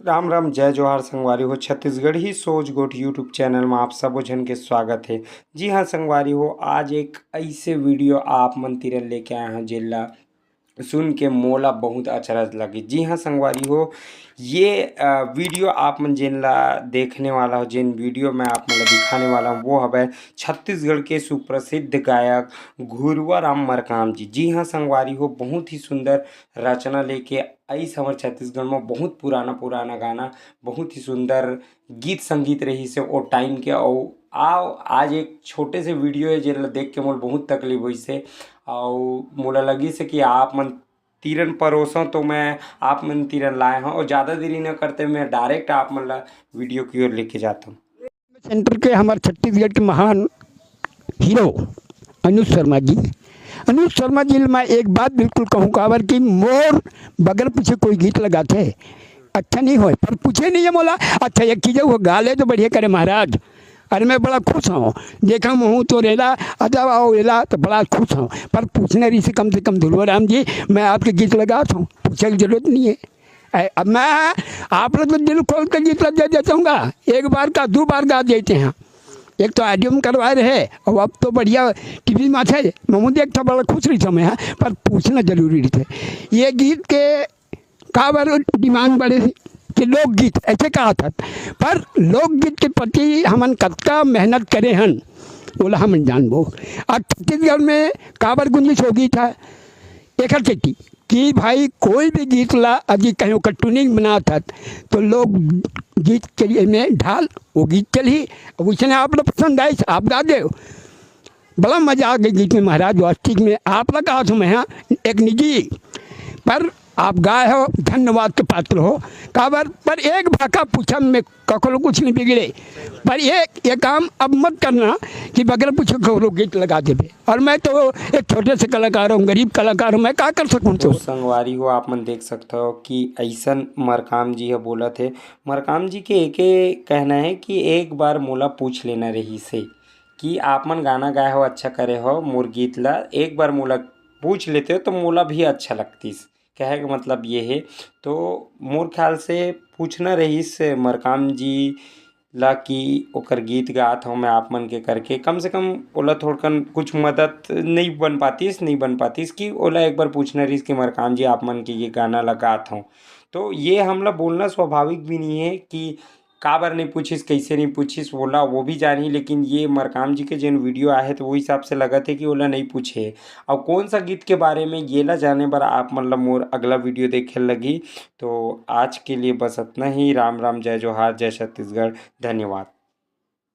राम राम जय जोहार संगवारी हो। छत्तीसगढ़ ही सोच गोठ यूट्यूब चैनल में आप सबो झन के स्वागत है। जी हाँ संगवारी हो, आज एक ऐसे वीडियो आप मन तीरन लेके आए हैं जेला सुन के मोला बहुत अचरज लगी। जी हाँ संगवारी हो, ये वीडियो आप मन जेन ला देखने वाला हो, जेन वीडियो मैं आप मन ला दिखाने वाला हूँ वो हवे छत्तीसगढ़ के सुप्रसिद्ध गायक घुरवा राम मरकाम जी। जी हाँ संगवारी हो, बहुत ही सुंदर रचना लेके आई हमर छत्तीसगढ़ में बहुत पुराना पुराना गाना, बहुत ही सुंदर गीत संगीत रही से ओ टाइम के। और आओ आज एक छोटे से वीडियो है जेला देख के मोल बहुत तकलीफ हुई से और मोला लगी से कि आप मन तीरन परोसों, तो मैं आप मन तीरन लाए हूँ और ज़्यादा देरी न करते मैं डायरेक्ट आप मन ला वीडियो की ओर लेके जाता हूँ। सेंटर के हमारे छत्तीसगढ़ के महान हीरो अनुज शर्मा जी। अनुज शर्मा जी मैं एक बात बिल्कुल कहूँ काबर कि मोर बगल पीछे कोई गीत लगाते अच्छा नहीं हो, पर पूछे नहीं है बोला अच्छा एक चीज़ वो गाले तो बढ़िया करे महाराज। अरे मैं बड़ा खुश हूँ, देखा हूँ तो रेला अजब आओ रेला तो बड़ा खुश हूँ, पर पूछने रही से कम धुलवा राम जी मैं आपके गीत लगाता हूँ, पूछने की जरूरत नहीं है। अब मैं आप लोग तो दिल खोल कर गीत लग देता हूँ, एक बार का 2 बार गा देते हैं। एक तो ऑडियो में करवाए रहे और अब तो बढ़िया टीवी में थे, मैं देखता बड़ा खुश रही था मैं, पर पूछना जरूरी थे ये गीत के का बार डिमांड बढ़े कि लोकगीत ऐसे कहा था, पर लोकगीत के प्रति हमन कतका मेहनत करे हन बोला हम जानबो। और छत्तीसगढ़ में काबर गुंजिश हो गई था एक चेटी कि भाई कोई भी गीत ला अभी कहीं का ट्यूनिंग बना था तो लोग गीत के में ढाल वो गीत चली, उसने आप लोग पसंद आई आप गा दे, बड़ा मजा आ गया गीत में महाराज। वास्तविक में आप लोग कहा था मैं हाँ एक निजी, पर आप गाए हो धन्यवाद के पात्र हो काबर। पर एक भाका पूछा में कखलो कुछ नहीं बिगड़े, पर ये काम अब मत करना कि बगैर पूछे कखलो गीत लगा देवे। और मैं तो एक छोटे से कलाकार हूँ, गरीब कलाकार हूँ, मैं क्या कर सकूँ। तो संगवारी हो आप मन देख सकते हो कि ऐसन मरकाम जी है बोला थे। मरकाम जी के एक कहना है कि एक बार मोला पूछ लेना रही से कि आप मन गाना गाए हो अच्छा करे हो, मोर गीत ला एक बार मोला पूछ लेते हो तो मोला भी अच्छा लगतीस। कहे का मतलब ये है, तो मोर ख्याल से पूछना रहीस मरकाम जी ला कि ओकर गीत गात हूँ मैं आप मन के करके, कम से कम ओला थोड़कन कुछ मदद नहीं बन पातीस कि ओला एक बार पूछना रहीस कि मरकाम जी आप मन के ये गाना लगात हूँ। तो ये हमला बोलना स्वाभाविक भी नहीं है कि काबर नहीं पूछिस कैसे नहीं पूछिस बोला वो भी जानी, लेकिन ये मरकाम जी के जिन वीडियो आए हैं तो वो हिसाब से लगा थे कि ओला नहीं पूछे। और कौन सा गीत के बारे में ये ला जाने पर आप मतलब मोर अगला वीडियो देखे लगी। तो आज के लिए बस इतना ही। राम राम जय जोहार जय छत्तीसगढ़, धन्यवाद।